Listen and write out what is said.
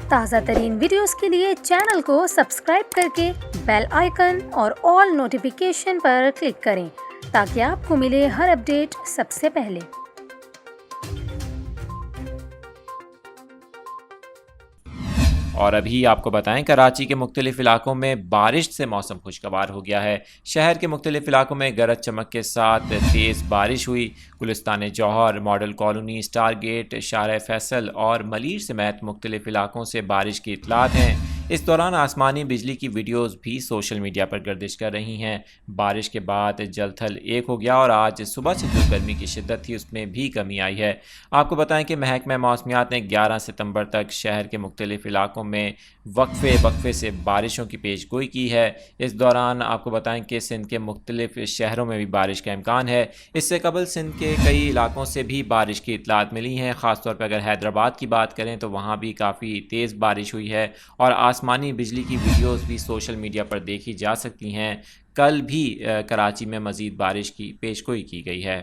ताज़ा तरीन वीडियोस के लिए चैनल को सब्सक्राइब करके बेल आइकन और ऑल नोटिफिकेशन पर क्लिक करें ताकि आपको मिले हर अपडेट सबसे पहले। और अभी आपको बताएं, कराची के मुख्तलिफ इलाकों में बारिश से मौसम खुशगवार हो गया है। शहर के मुख्तलिफ इलाकों में गरज चमक के साथ तेज़ बारिश हुई। गुलिस्तान जौहर, मॉडल कॉलोनी, स्टार गेट, शारा फैसल और मलीर समेत मुख्तलिफ इलाकों से बारिश की इतलात हैं। इस दौरान आसमानी बिजली की वीडियोस भी सोशल मीडिया पर गर्दिश कर रही हैं। बारिश के बाद जल थल एक हो गया और आज सुबह से जो गर्मी की शिद्दत थी उसमें भी कमी आई है। आपको बताएं कि महकमा मौसमियात ने 11 सितंबर तक शहर के मुख्तलिफ इलाकों में वक्फे से बारिशों की पेशगोई की है। इस दौरान आपको बताएं कि सिंध के मुख्तलिफ शहरों में भी बारिश का इम्कान है। इससे कबल सिंध के कई इलाकों से भी बारिश की इतलात मिली हैं। ख़ासतौर पर अगर हैदराबाद की बात करें तो वहाँ भी काफ़ी तेज़ बारिश हुई है और आसमानी बिजली की वीडियोस भी सोशल मीडिया पर देखी जा सकती हैं। कल भी कराची में मज़ीद बारिश की पेशगोई की गई है।